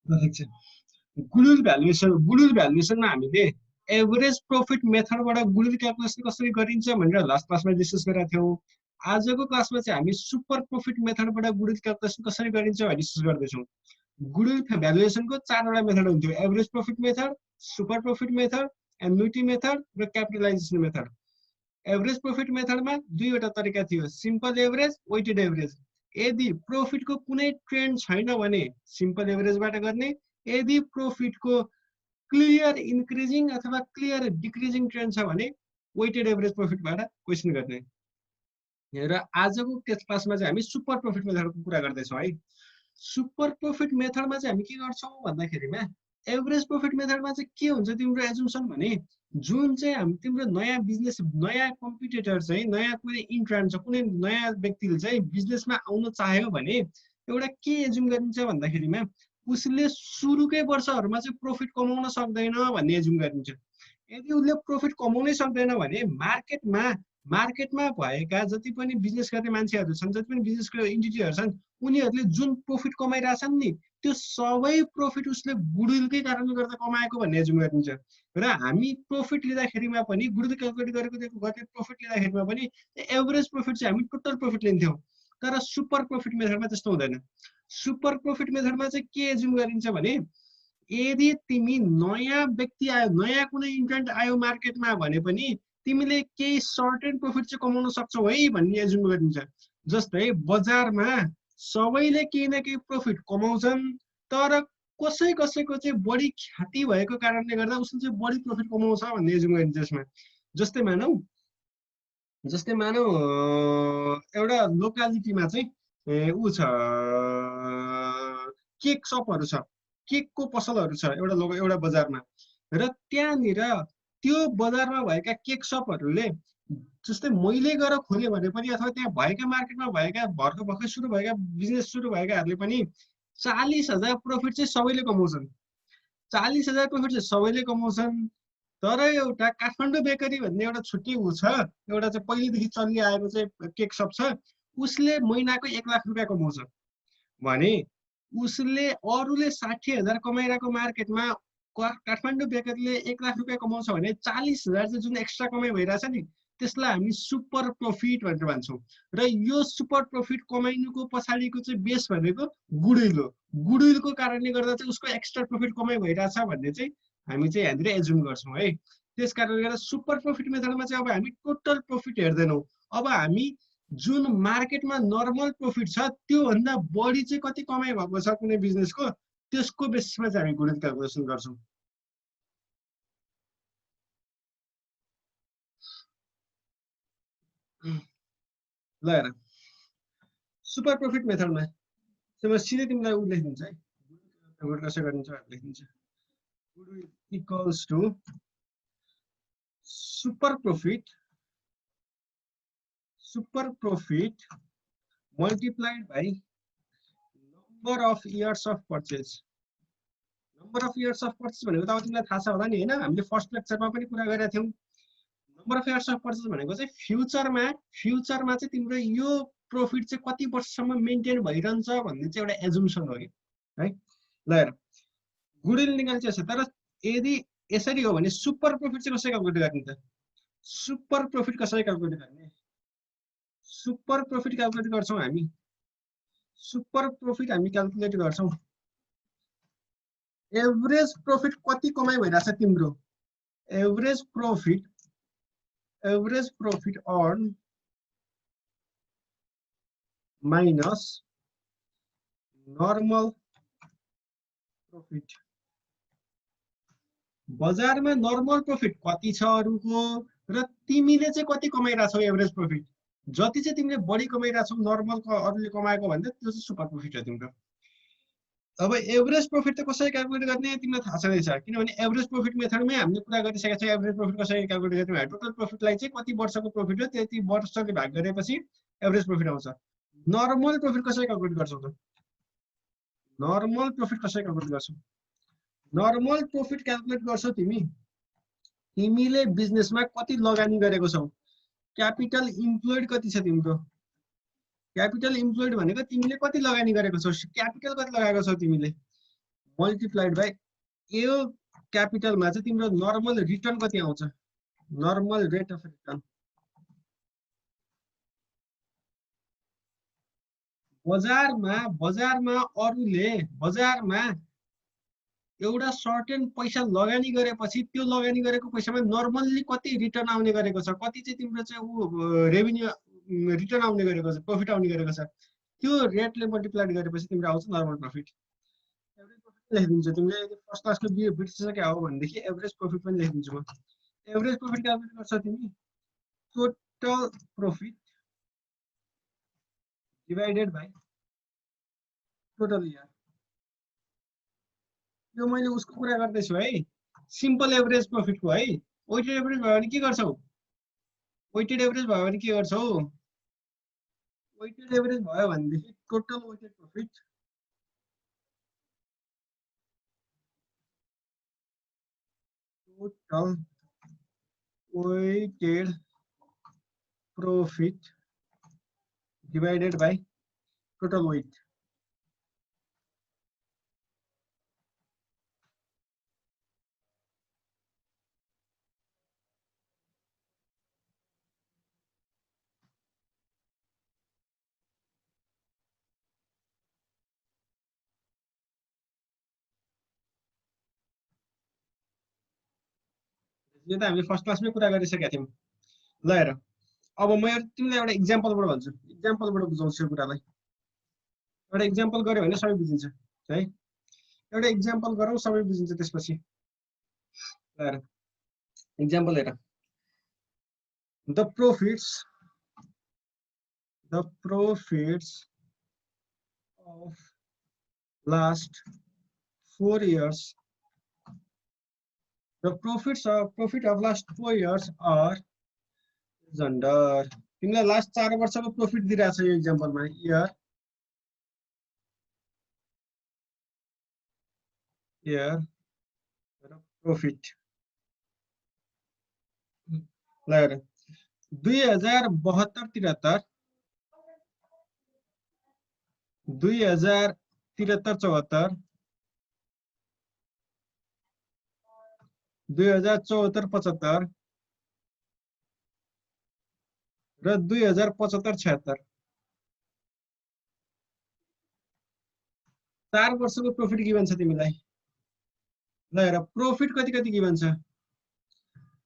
Correct छ। Goodwill भ्यालुएसनमा हामीले average profit मेथडबाट goodwill calculation कसरी गरिन्छ भनेर लास्ट क्लासमा डिस्कस गरेका थियौँ। आजको क्लासमा चाहिँ हामी सुपर प्रोफिट मेथडबाट गुडविल क्यालकुलेसन कसरी गरिन्छ भनेर डिस्कस गर्दैछौँ। गुडविल भ्यालुएसनको 4वटा मेथड हुन्थ्यो, average profit method, super profit method, annuity method र क्यापिटलाइजेसन मेथड। एभरेज प्रोफिट मेथडमा 2वटा तरिका थियो, सिम्पल एभरेज, वेटेड एभरेज। यदि प्रोफिटको कुनै ट्रेन्ड छैन भने सिम्पल एभरेजबाट गर्ने, यदि प्रोफिटको क्लियर इन्क्रिजिङ अथवा क्लियर डिक्रिजिङ ट्रेन्ड छ भने वेटेड एभरेज प्रोफिटबाट क्वेसन गर्ने। र आजको क्लासमा चाहिँ हामी सुपर प्रोफिट मेथडको कुरा गर्दैछौँ है। सुपर प्रोफिट मेथडमा चाहिँ हामी के गर्छौँ भन्दाखेरिमा एभरेज प्रोफिट मेथडमा चाहिँ के हुन्छ तिम्रो एजुम्सन भने जुन चाहिँ हामी तिम्रो नयाँ बिजनेस, नयाँ कम्पिटिटर चाहिँ, नयाँ कुनै इन्ट्रान्ट छ, कुनै नयाँ व्यक्तिले चाहिँ बिजनेसमा आउन चाह्यो भने एउटा के एजुम गरिन्छ भन्दाखेरिमा उसले सुरुकै वर्षहरूमा चाहिँ प्रॉफिट कमाउन सक्दैन भन्ने एजुम गरिन्छ। यदि उसले प्रॉफिट कमाउनै सक्दैन भने मार्केटमा भएका जति पनि बिजनेस गर्ने मान्छेहरू छन्, जति पनि बिजनेसको इन्टिटीहरू छन्, उनीहरूले जुन प्रॉफिट कमाइरहेछन् नि त्यो सबै प्रॉफिट उसले गुडविलकै कारणले गर्दा कमाएको भन्ने एजुम गरिन्छ। र हामी प्रॉफिट लिँदाखेरिमा पनि गुडविल क्यालकुलेट गरेको प्रॉफिट लिँदाखेरिमा पनि एभरेज प्रॉफिट चाहिँ हामी टोटल प्रॉफिट लिन्थ्यौँ। तर सुपर प्रॉफिट मेथडमा त्यस्तो हुँदैन। सुपर प्रॉफिट मेथडमा चाहिँ के एजुम गरिन्छ भने यदि तिमी नयाँ व्यक्ति आयो, नयाँ कुनै इन्ट्रेन्ट आयो मार्केटमा भने पनि तिमीले केही सर्टेन प्रॉफिट चाहिँ कमाउन सक्छौ है भन्ने एजुम गरिन्छ। जस्तै बजारमा सबैले केही न केही प्रॉफिट कमाउँछन्, तर कसैको चाहिँ बढी ख्याति भएको कारणले गर्दा उसले चाहिँ बढी प्रॉफिट कमाउँछ भन्ने एजुम गरिन्छ यसमा। जस्तै मानौ एउटा लोकालिटीमा चाहिँ ऊ छ, केक सपहरू छ, केकको पसलहरू छ एउटा बजारमा। र त्यहाँनिर त्यो बजारमा भएका केक सपहरूले जस्तै मैले गएर खोल्यो भने पनि अथवा त्यहाँ भएका मार्केटमा भएका भर्खर सुरु भएका बिजनेस सुरु भएकाहरूले पनि 40,000 प्रॉफिट चाहिँ सबैले कमाउँछन्। 40,000 प्रॉफिट चाहिँ सबैले कमाउँछन्। तर एउटा काठमाडौँ बेकरी भन्ने एउटा छुट्टी ऊ छ, एउटा चाहिँ पहिलेदेखि चलिआएको चाहिँ केक सप छ, उसले महिनाको 1 लाख रुपियाँ कमाउँछ भने उसले अरूले 60,000 कमाइरहेको मार्केटमा काठमाडौँ बेकरीले 1 लाख रुपियाँ कमाउँछ भने 40,000 चाहिँ जुन एक्स्ट्रा कमाइ भइरहेछ नि त्यसलाई हामी सुपर प्रॉफिट भनेर भन्छौँ। र यो सुपर प्रॉफिट कमाइनुको पछाडिको चाहिँ बेस भनेको गुडविल हो। गुडविलको कारणले गर्दा चाहिँ उसको एक्स्ट्रा प्रॉफिट कमाइ भइरहेछ भन्ने चाहिँ हामी चाहिँ यहाँनिर एजुम गर्छौँ है। त्यस कारणले गर्दा सुपर प्रॉफिट मेथडमा चाहिँ अब हामी टोटल प्रॉफिट हेर्दैनौँ। अब हामी जुन मार्केटमा नर्मल प्रॉफिट छ त्यो भन्दा बढी चाहिँ कति कमाइ भएको छ कुनै बिजनेसको त्यसको बेसिसमा चाहिँ हामी गुडविल क्यालकुलेसन गर्छौँ। ल हेर सुपर प्रॉफिट मेथडमा चाहिँ म सिधै तिमीलाई उ लेखिदिन्छु है, गुडविल कसरी गरिन्छ लेखिदिन्छु। Goodwill equals to super profit multiplied by number of years of purchase. Number of years of purchase भनेको त अब तिमीलाई थाहा छ होला नि हैन, हामीले फर्स्ट लेक्चरमा पनि कुरा गरेका थियौँ। Number of years of purchase भनेको चाहिँ फ्युचरमा चाहिँ तिम्रो यो प्रॉफिट चाहिँ कति वर्षसम्म मेन्टेन भइरहन्छ भन्ने चाहिँ एउटा एजुम्सन हो है। ल हेर गुडविल निकाल्छ। तर यदि यसरी हो भने सुपर प्रॉफिट चाहिँ कसरी क्याल्कुलेट गर्ने त? सुपर प्रॉफिट कसरी क्याल्कुलेट गर्ने? सुपर प्रॉफिट क्याल्कुलेट गर्छौँ हामी। सुपर प्रॉफिट हामी क्याल्कुलेट गर्छौँ एभरेज प्रॉफिट कति कमाइ भइरहेछ तिम्रो, average profit earn minus normal profit. बजारमा नर्मल प्रॉफिट कति छ अरूको र तिमीले चाहिँ कति कमाइरहेछौ एभरेज प्रॉफिट। जति चाहिँ तिमीले बढी कमाइरहेछौ नर्मल अरूले कमाएको भन्दा त्यो चाहिँ सुपर प्रॉफिट हो तिम्रो। अब एभरेज प्रॉफिट त कसरी क्याल्कुलेट गर्ने तिमीलाई थाहा छैछ, किनभने एभरेज प्रॉफिट मेथडमै हामीले कुरा गरिसकेका छौँ। एभरेज प्रॉफिट कसरी क्याल्कुलेट गर्ने, टोटल प्रॉफिटलाई चाहिँ कति वर्षको प्रॉफिट हो त्यति वर्षले भाग गरेपछि एभरेज प्रॉफिट आउँछ। नर्मल प्रॉफिट कसरी क्याल्कुलेट गर्छौ त? नर्मल प्रॉफिट कसरी क्याल्कुलेट गर्छौ? नर्मल प्रॉफिट क्याल्कुलेट गर्छौ तिमीले बिजनेसमा कति लगानी गरेको छौ, क्यापिटल इम्प्लोइड कति छ तिम्रो। क्यापिटल इम्प्लोइड भनेको तिमीले कति लगानी गरेको छौ, क्यापिटल कति लगाएको छौ तिमीले। मल्टिप्लाइड बाई यो क्यापिटलमा चाहिँ तिम्रो नर्मल रिटर्न कति आउँछ, नर्मल रेट अफ रिटर्न। बजारमा अरूले बजारमा एउटा सर्टेन पैसा लगानी गरेपछि त्यो लगानी गरेको पैसामा नर्मल्ली कति रिटर्न आउने गरेको छ, कति चाहिँ तिम्रो चाहिँ रेभिन्यू रिटर्न आउने गरेको छ, प्रफिट आउने गरेको छ, त्यो रेटले मल्टिप्लाइड गरेपछि तिम्रो आउँछ नर्मल प्रफिट। एभरेज प्रफिट लेखिदिन्छु तिमीले, यदि फर्स्ट क्लासको बिर्सिसक्यो हो भनेदेखि एभरेज प्रफिट पनि लेखिदिन्छु म। एभरेज प्रफिट क्यालकुलेट गर्छ तिमी, total profit divided by total year. यो मैले उसको कुरा गर्दैछु है, सिम्पल एभरेज प्रफिटको है। वेटेड एभरेज भयो भने के गर्छौ, वेटेड एभरेज भयो भने के गर्छौ, वेटेड एभरेज भयो भनेदेखि total weighted profit total weighted profit divided by total weight. यो त हामीले फर्स्ट क्लासमै कुरा गरिसकेका थियौँ। ल हेर, अब म तिमीलाई एउटा इक्जाम्पलबाट भन्छु, इक्जाम्पलबाट बुझाउँछु यो कुरालाई। एउटा इक्जाम्पल गऱ्यो भने सबै बुझिन्छ है, एउटा इक्जाम्पल गरौँ सबै बुझिन्छ त्यसपछि। हेर इक्जाम्पल हेर, the profits of last 4 years, the profit of last 4 years are is under। तिमीलाई लास्ट 4 वर्षको प्रॉफिट दिइरहेछ यो इक्जाम्पलमा, इयर प्रॉफिट। ल हेर 2072-73 2073-74 2074-75 र 2075-76 4 वर्षको प्रॉफिट गिवन छ तिमीलाई। ल हेर प्रॉफिट कति कति गिवन छ,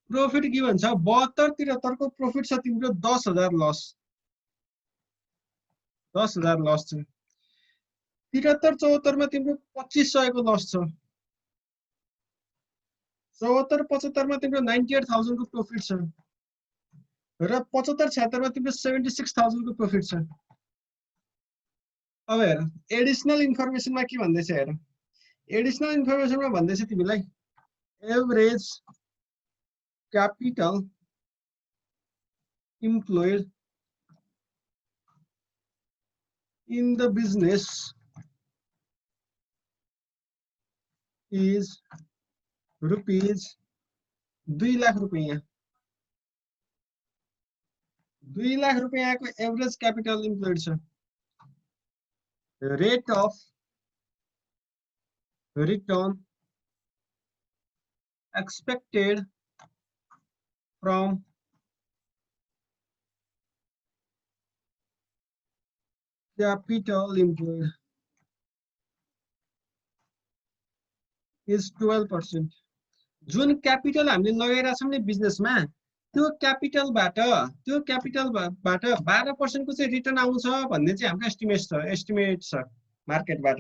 प्रॉफिट गिवन छ 72-73 को प्रॉफिट छ तिम्रो 10,000 लस, 10,000 लस छ। 73-74 मा तिम्रो 2500 को लस छ। 74-75 मा तिम्रो 98,000 को प्रॉफिट छ र 75-76 मा तिम्रो 76,000 को प्रॉफिट छ। अब हेर एडिशनल इन्फर्मेसनमा के भन्दैछ हेर, एडिशनल इन्फर्मेसनमा भन्दैछ तिमीलाई average capital employed in the business is rupees 2 lakh रुपैयाँ। 2 लाख रुपैयाँको एभरेज क्यापिटल इम्प्लोइड छ। Rate of return expected from capital employed is 12%। जुन क्यापिटल हामीले लगाइरहेको छौँ नि बिजनेसमा, त्यो क्यापिटलबाट 12% को चाहिँ रिटर्न आउँछ भन्ने चाहिँ हाम्रो एस्टिमेट छ मार्केटबाट।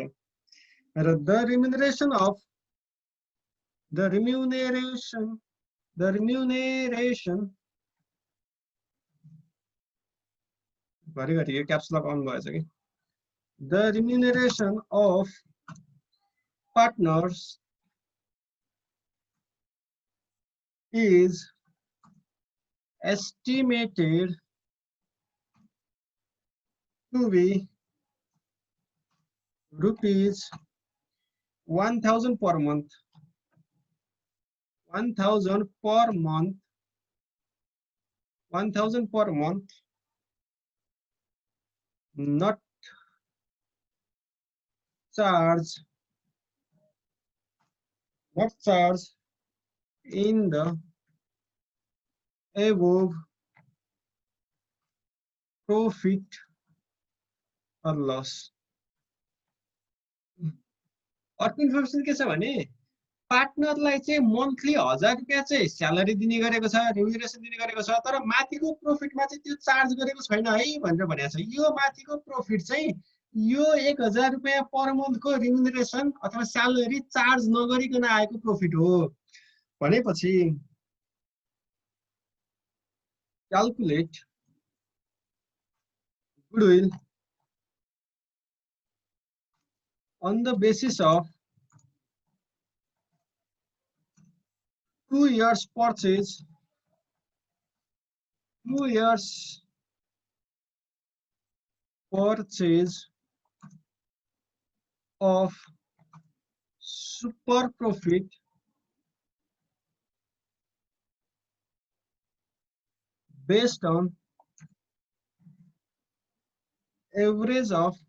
र द रिम्युनरेसन घरिघरि यो क्याप्स लक अन भएछ कि। The remuneration of partners is estimated to be rupees 1,000 per month, 1,000 per month, 1,000 per month, not charge not charged in the above profit or loss. अर्को इन्फर्मेसन के छ भने पार्टनरलाई चाहिँ मन्थली 1000 रुपैयाँ चाहिँ स्यालेरी दिने गरेको छ, रिम्युनरेसन दिने गरेको छ, तर माथिको प्रोफिटमा चाहिँ त्यो चार्ज गरेको छैन है भनेर भनेको छ। यो माथिको प्रोफिट चाहिँ यो 1000 रुपैयाँ पर मन्थको रिम्युनरेसन अथवा स्यालेरी चार्ज नगरिकन आएको प्रोफिट हो भनेपछि calculate goodwill on the basis of 2 years purchase, 2 years purchase of super profit based on average of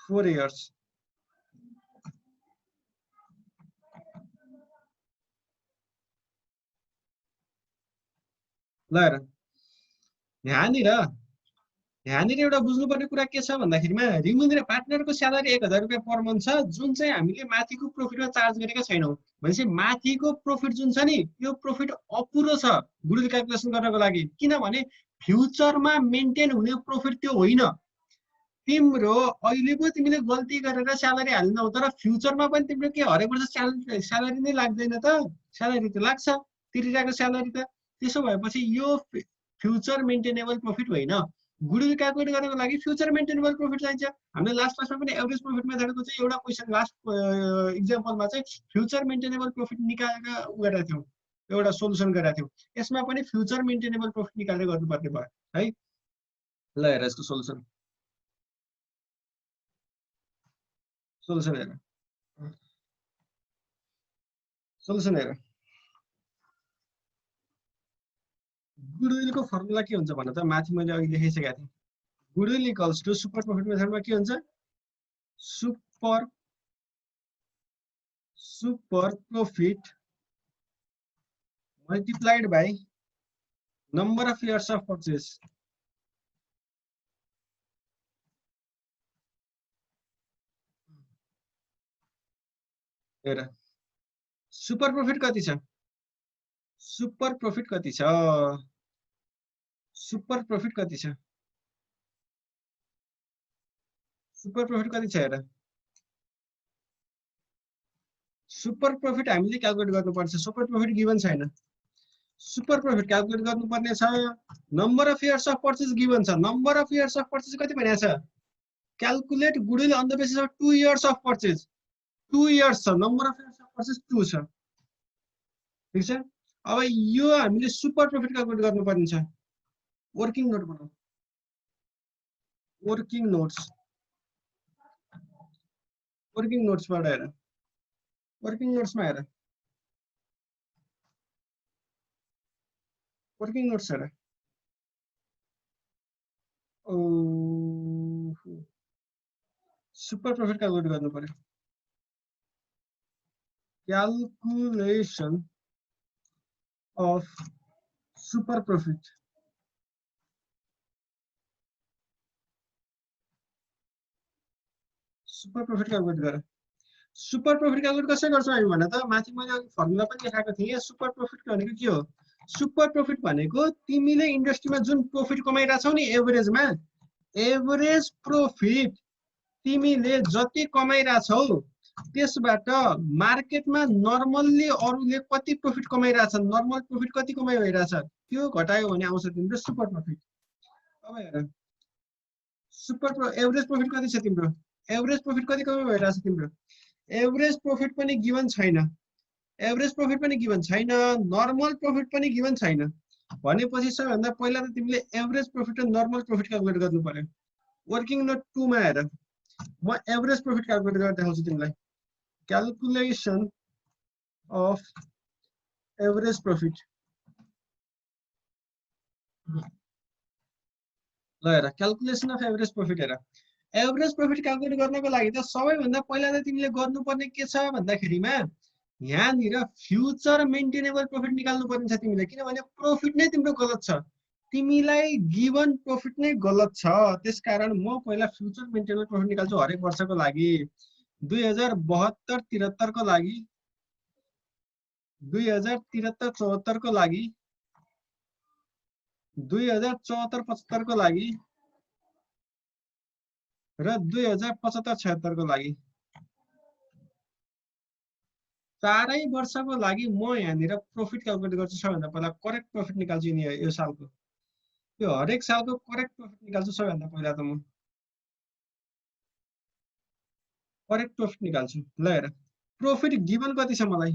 4 years. ल हेर यहाँनिर एउटा बुझ्नुपर्ने कुरा के छ भन्दाखेरिमा रिम्युनरेसन पार्टनरको स्यालेरी 1000 रुपैयाँ पर मन्थ छ जुन चाहिँ हामीले माथिको प्रोफिटमा चार्ज गरेका छैनौं। भनेपछि माथिको प्रोफिट जुन छ नि यो प्रोफिट अपुरो छ गुडविल क्याल्कुलेसन गर्नको लागि, किनभने फ्युचरमा मेन्टेन हुने प्रोफिट त्यो होइन। तिम्रो अहिले पो तिमीले गल्ती गरेर स्यालेरी हाल्नौ तर फ्युचरमा पनि तिम्रो के हरेक वर्ष स्यालेरी नै लाग्दैन त? स्यालेरी त लाग्छ, तिरिरहेको स्यालेरी त। त्यसो भएपछि यो फ्युचर मेन्टेनेबल प्रोफिट होइन। गुडविल क्याल्कुलेट गर्नको लागि फ्युचर मेन्टेनेबल प्रोफिट चाहिन्छ। हामीले लास्ट क्लासमा पनि एभरेज प्रोफिट मेथडको चाहिँ एउटा क्वेशन लास्ट इक्जाम्पलमा चाहिँ फ्युचर मेन्टेनेबल प्रोफिट निकालेर गरेका थियौँ, एउटा सोलुसन गरेका थियौँ। यसमा पनि फ्युचर मेन्टेनेबल प्रोफिट निकालेर गर्नुपर्ने भयो है। ल हेर यसको सोलुसन हेर गुडविलको फर्मुला के हुन्छ भन त? माथि मैले अघि लेखिसकेको थिएँ। Goodwill equals to super profit मेथडमा के हुन्छ? Super profit multiplied by number of years of purchase. हेर सुपर प्रॉफिट कति छ? सुपर प्रॉफिट कति छ? सुपर प्रॉफिट कति छ? सुपर प्रॉफिट कति छ हेर। सुपर प्रॉफिट हामीले क्याल्कुलेट गर्नुपर्छ। सुपर प्रॉफिट गिवन छैन। सुपर प्रॉफिट क्याल्कुलेट गर्नुपर्ने छ। Number of years of purchase given छ। Number of years of purchase कति भनेको छ? Calculate goodwill on the basis of 2 years of purchase. 2 years छ, number of years of purchase 2 छ। ठीक छ। अब यो हामीले सुपर प्रॉफिट क्याल्कुलेट गर्नुपर्ने छ। वर्किङ नोट बनाऊ। वर्किङ नोट्स बाट हेर। वर्किङ नोट्समा हेर। वर्किङ नोट्स हेर। सुपर प्रॉफिट क्याल्कुलेट गर्नु पर्यो। Calculation of super profit. Super profit calculate गर। सुपर प्रॉफिट क्याल्कुलेट कसरी गर्छौ हामी भन त? माथि मैले फर्मुला पनि लेखाएको थिएँ। सुपर प्रॉफिट भनेको के हो? सुपर प्रॉफिट भनेको तिमीले इन्डस्ट्रीमा जुन प्रॉफिट कमाइराछौ नि एभरेजमा, एभरेज प्रॉफिट तिमीले जति कमाइराछौ त्यसबाट मार्केटमा नर्मल्ली अरूले कति प्रॉफिट कमाइराछन्, नर्मल प्रॉफिट कति कमाइ भइराछ त्यो घटायो भने आउँछ तिम्रो सुपर प्रॉफिट। अब हेर सुपर एभरेज प्रॉफिट कति छ तिम्रो? एभरेज प्रॉफिट कति कमाइ भइराछ तिम्रो? एभरेज प्रॉफिट पनि गिवन छैन। एभरेज प्रॉफिट पनि गिवन छैन, नर्मल प्रॉफिट पनि गिवन छैन। भनेपछि सबैभन्दा पहिला त तिमीले एभरेज प्रॉफिट र नर्मल प्रॉफिट क्याल्कुलेट गर्नु पर्यो। वर्किङ नोट 2 मा हेर। म एभरेज प्रॉफिट क्याल्कुलेट गरेर देखाउँछु तिमीलाई। Calculation of average profit. ल हेर क्याल्कुलेसन अफ एभरेज प्रॉफिट हेर। एभरेज प्रॉफिट क्याल्कुलेट गर्नको लागि त सबैभन्दा पहिला त तिमीले गर्नुपर्ने के छ भन्दाखेरिमा यहाँनिर फ्युचर मेन्टेनेबल प्रॉफिट निकाल्नु पर्ने छ तिमीले, किनभने प्रॉफिट नै तिम्रो गलत छ, तिमीलाई गिवन प्रॉफिट नै गलत छ। त्यसकारण म पहिला फ्युचर मेन्टेनेबल प्रॉफिट निकाल्छु हरेक वर्षको लागि। 2072-73 को लागि, 2073-74 को लागि, 2074-75 को लागि र 2075-76 को लागि, चारै वर्षको लागि म यहाँनिर प्रॉफिट क्याल्कुलेट गर्छु। सबैभन्दा पहिला करेक्ट प्रॉफिट निकाल्छु नि यो सालको, यो हरेक सालको करेक्ट प्रॉफिट निकाल्छु। सबैभन्दा पहिला त म करेक्ट प्रॉफिट निकाल्छु। ल हेर प्रॉफिट गिवन कति छ मलाई,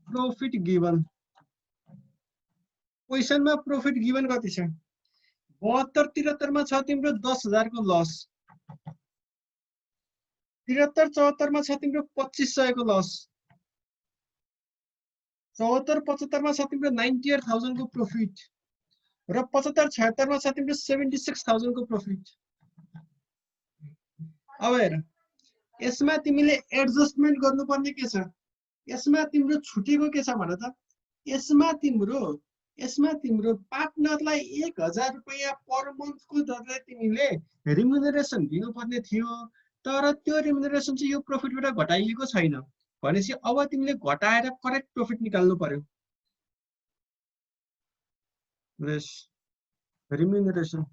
प्रॉफिट गिवन क्वेशनमा प्रॉफिट गिवन कति छ, 72-73 मा छ तिम्रो 10,000 को लस, 73-74 मा छ तिम्रो 2500 को लस, 74-75 मा छ तिम्रो 98,000 को प्रॉफिट र 75-76 मा छ तिम्रो 76,000 को प्रॉफिट। अब हेर यसमा तिमीले एडजस्टमेन्ट गर्नुपर्ने के छ, यसमा तिम्रो छुटेको के छ भन त, यसमा तिम्रो पार्टनरलाई 1,000 रुपैयाँ पर मन्थको दरले तिमीले रिम्युनरेसन दिनुपर्ने थियो, तर त्यो रिम्युनरेसन चाहिँ यो प्रॉफिटबाट घटाइएको छैन। भनेपछि अब तिमीले घटाएर करेक्ट प्रॉफिट निकाल्नु पर्यो। रिम्युनरेसन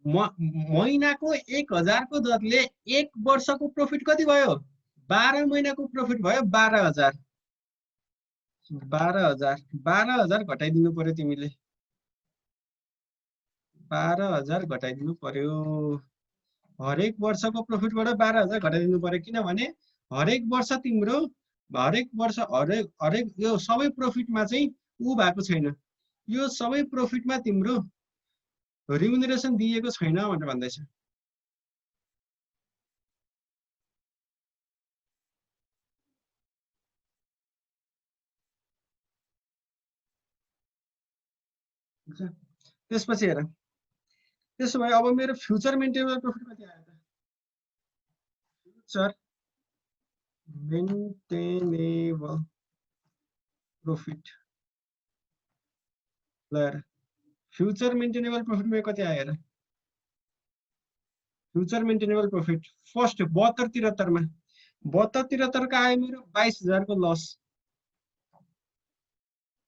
महिनाको 1,000 को दरले 1 वर्षको प्रॉफिट कति भयो, 12 महिनाको प्रॉफिट भयो 12,000। 12,000 घटाइदिनु पर्यो तिमीले, 12,000 घटाइदिनु पर्यो। हरेक वर्षको प्रॉफिटबाट 12,000 घटाइदिनु पर्यो, किनभने हरेक वर्ष तिम्रो हरेक यो सबै प्रॉफिटमा चाहिँ उ भएको छैन, यो सबै प्रॉफिटमा तिम्रो रिम्युनरेसन दिएको छैन भनेर भन्दैछ। त्यसपछि हेर त्यसो भए अब मेरो फ्युचर मेन्टेनेबल प्रॉफिट कति आयो त, फ्युचर मेन्टेनेबल प्रॉफिट। ल हेर फ्युचर मेन्टेनेबल प्रॉफिट में कति आयो हेर, फ्युचर मेन्टेनेबल प्रॉफिट फर्स्ट 72-73 मा 72-73 का आयो मेरो 22,000 को लस।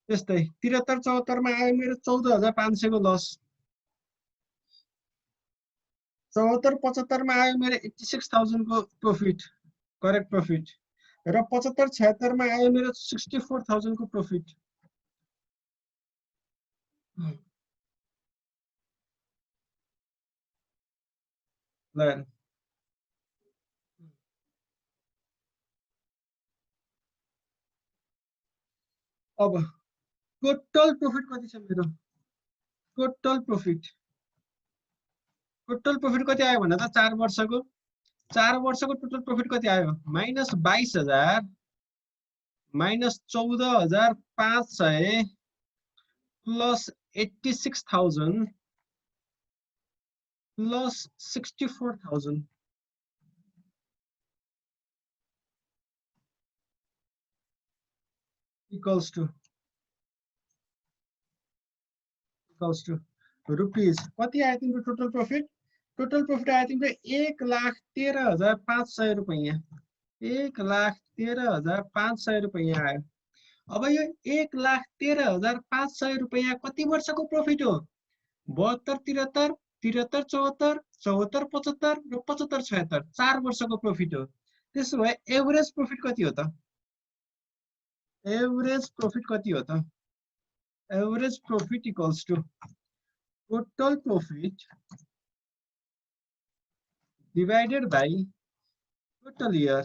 त्यस्तै 73-74 मा आयो मेरो 14,500 को लस। 74-75 मा आयो मेरो 86,000 को प्रॉफिट करेक्ट प्रॉफिट र 75-76 मा आयो मेरो 64,000 को प्रॉफिट। ल अब टोटल प्रॉफिट कति छ मेरो, टोटल प्रॉफिट कति आयो भन्दा त 4 वर्षको टोटल प्रॉफिट कति आयो, -22,000 -14,500 plus 86,000 plus 64,000 equals to rupees कति आयो तिम्रो टोटल प्रॉफिट आयो तिम्रो 1,13,500 रुपैयाँ, 1,13,500 रुपैयाँ आयो। अब यो 1,13,500 रुपैयाँ कति वर्षको प्रॉफिट हो, 72-73, 73-74, 74-75 र 75-76 4 वर्षको प्रॉफिट हो। त्यसो भए एभरेज प्रॉफिट कति हो त, एभरेज प्रॉफिट कति हो त, average profit equals to total profit divided by total year।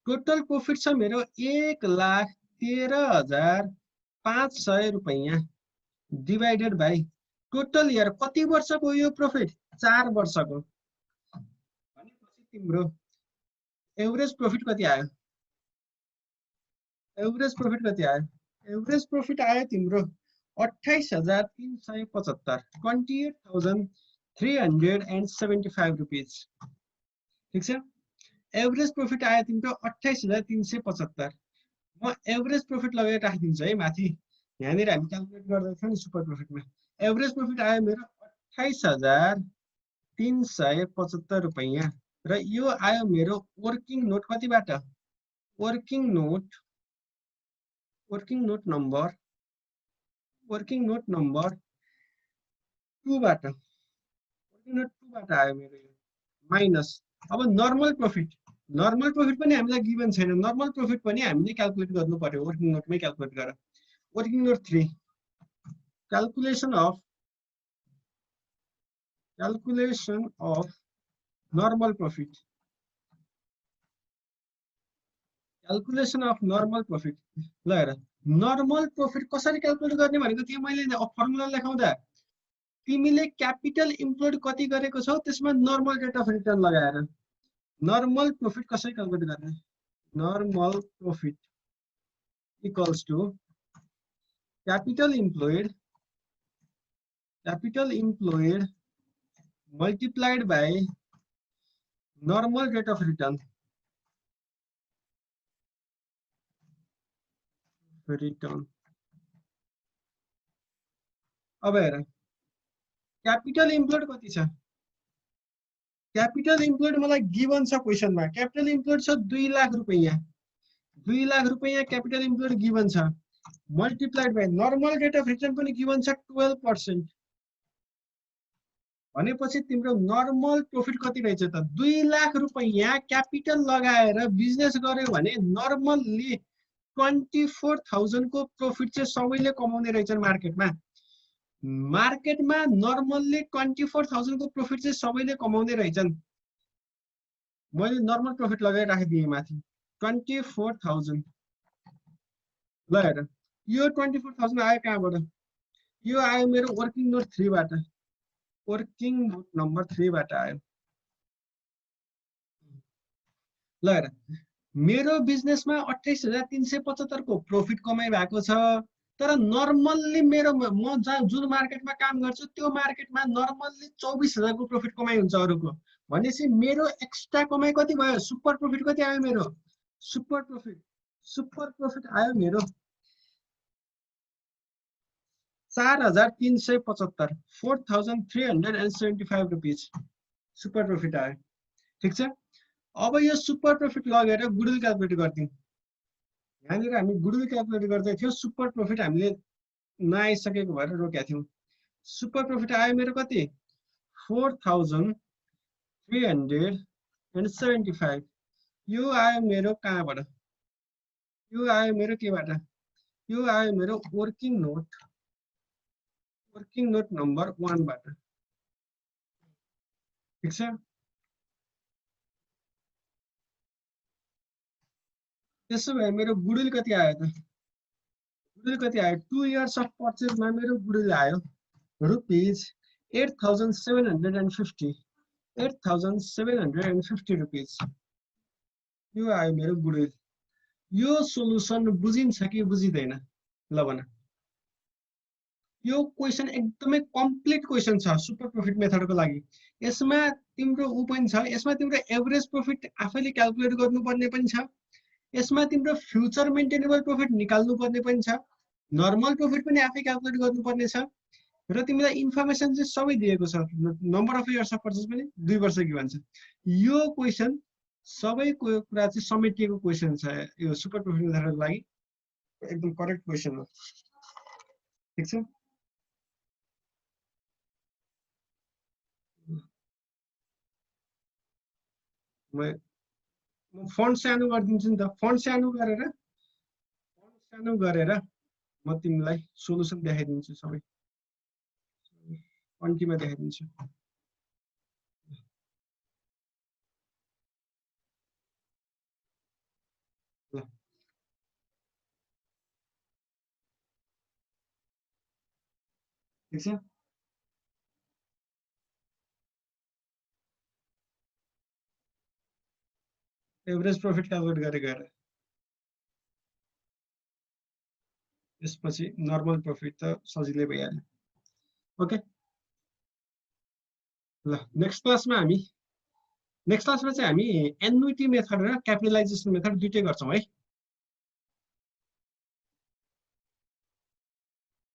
Total profit छ मेरो 1,13,500 रुपैयाँ डिवाइडेड बाई टोटल इयर कति वर्षको यो प्रॉफिट 4 वर्षको। भनेपछि तिम्रो एभरेज प्रॉफिट कति आयो, एभरेज प्रॉफिट कति आयो? एभरेज प्रॉफिट आयो तिम्रो 28,375, 28,375 रुपीज। ठीक छ। एभरेज प्रॉफिट आयो तिम्रो 28,375। म एभरेज प्रॉफिट लगाएर राखिदिन्छु है माथि। यहाँनिर हामी क्याल्कुलेट गर्दैछौँ नि सुपर प्रॉफिटमा। एभरेज प्रॉफिट आयो मेरो 28,375 रुपैयाँ र यो आयो मेरो वर्किङ नोट कतिबाट? वर्किङ नोट नम्बर 2 बाट। वर्किङ नोट 2 बाट आयो मेरो यो माइनस। अब नर्मल प्रॉफिट पनि हामीलाई गिभन छैन। नर्मल प्रॉफिट पनि हामीले क्याल्कुलेट गर्नु पर्यो, वर्किङ नोटमै क्याल्कुलेट गर। Working note 3 calculation of normal profit. Calculation of normal profit. ल हेर, नर्मल प्रॉफिट कसरी क्याल्कुलेट गर्ने भनेको थियो मैले फर्मुला लेखाउँदा। तिमीले क्यापिटल इम्प्लोइड कति गरेको छौ त्यसमा नर्मल रेट अफ रिटर्न लगाएर नर्मल प्रॉफिट कसरी क्याल्कुलेट गर्ने? Normal profit equals to capital employed multiplied by normal rate of return अब हेर क्यापिटल इम्प्लोइड कति छ? क्यापिटल इम्प्लोइड मलाई गिभन छ क्वेशनमा। क्यापिटल इम्प्लोइड छ 2 लाख रुपैयाँ। 2 लाख रुपैयाँ क्यापिटल इम्प्लोइड गिभन छ, multiplied by normal rate of return पनि गिभन छ 12%। भनेपछि तिम्रो नर्मल प्रॉफिट कति रहेछ त? 2 लाख रुपैयाँ क्यापिटल लगाएर बिजनेस गर्यो भने नर्मल्ली 24,000 को प्रॉफिट चाहिँ सबैले कमाउने रहेछन् मार्केटमा। नर्मल्ली 24,000 को प्रॉफिट चाहिँ सबैले कमाउने रहेछन्। मैले नर्मल प्रॉफिट लगाएर राखिदिएँ माथि 24,000। ल हेर, यो 24,000 आयो कहाँबाट? यो आयो मेरो वर्किङ नोट 3 बाट। वर्किङ नोट नम्बर 3 बाट आयो। ल हेर, मेरो बिजनेसमा 28,375 को प्रॉफिट कमाइ भएको छ। तर नर्मल्ली मेरो म जुन मार्केटमा काम गर्छु त्यो मार्केटमा नर्मल्ली 24,000 को प्रॉफिट कमाइ हुन्छ अरूको। भनेपछि मेरो एक्स्ट्रा कमाइ कति भयो? सुपर प्रॉफिट कति आयो मेरो? सुपर प्रॉफिट आयो मेरो 4,375, 4,375 रुपीज सुपर प्रॉफिट आयो। ठीक छ। अब यो सुपर प्रॉफिट लगेर गुडविल क्याल्कुलेट गर्दियौँ। यहाँनिर हामी गुडविल क्याल्कुलेट गर्दै थियौँ, सुपर प्रॉफिट हामीले नआइसकेको भएर रोकेका थियौँ। सुपर प्रॉफिट आयो मेरो कति? 4,375। यो आयो मेरो कहाँबाट? यो आयो मेरो केबाट? यो आयो मेरो वर्किङ नोट नम्बर 1 बाट। ठीक छ। त्यसो भए मेरो गुडविल कति आयो त? गुडविल कति आयो? 2 इयर्स अफ पर्चेजमा मेरो गुडविल आयो रुपीज 8,750। 8,750 रुपीज यो आयो मेरो गुडविल। यो सोलुसन बुझिन्छ कि बुझिदैन? ल भन। यो क्वेशन एकदमै कम्प्लिट क्वेशन छ सुपर प्रॉफिट मेथडको लागि। यसमा तिम्रो उ पनि छ, यसमा तिम्रो एभरेज प्रॉफिट आफैले क्याल्कुलेट गर्नुपर्ने पनि छ। यसमा तिम्रो फ्युचर मेन्टेनेबल प्रॉफिट निकाल्नु पर्ने पनि छ। नर्मल प्रॉफिट पनि आफै क्याल्कुलेट गर्नुपर्ने छ। र तिमीलाई इन्फर्मेसन चाहिँ सबै दिएको छ। Number of years of purchase पनि 2 वर्ष कि भन्छ। यो क्वेशन सबै कुरा चाहिँ समेटिएको क्वेशन छ यो सुपर प्रॉफिट मेथडको लागि। एकदम करेक्ट क्वेशन हो। ठीक छ। म फन्ट सानो गरिदिन्छु नि त। फन्ट सानो गरेर म तिमीलाई सोलुसन देखाइदिन्छु सबै। कन्टीमा देखाइदिन्छु। ल ठीक छ। एभरेज प्रॉफिट क्याल्कुलेट गरेर त्यसपछि नर्मल प्रफिट त सजिलै भइहाल्यो। ओके ल नेक्स्ट क्लासमा चाहिँ हामी एन्युटी मेथड र क्यापिटलाइजेसन मेथड दुइटै गर्छौँ है।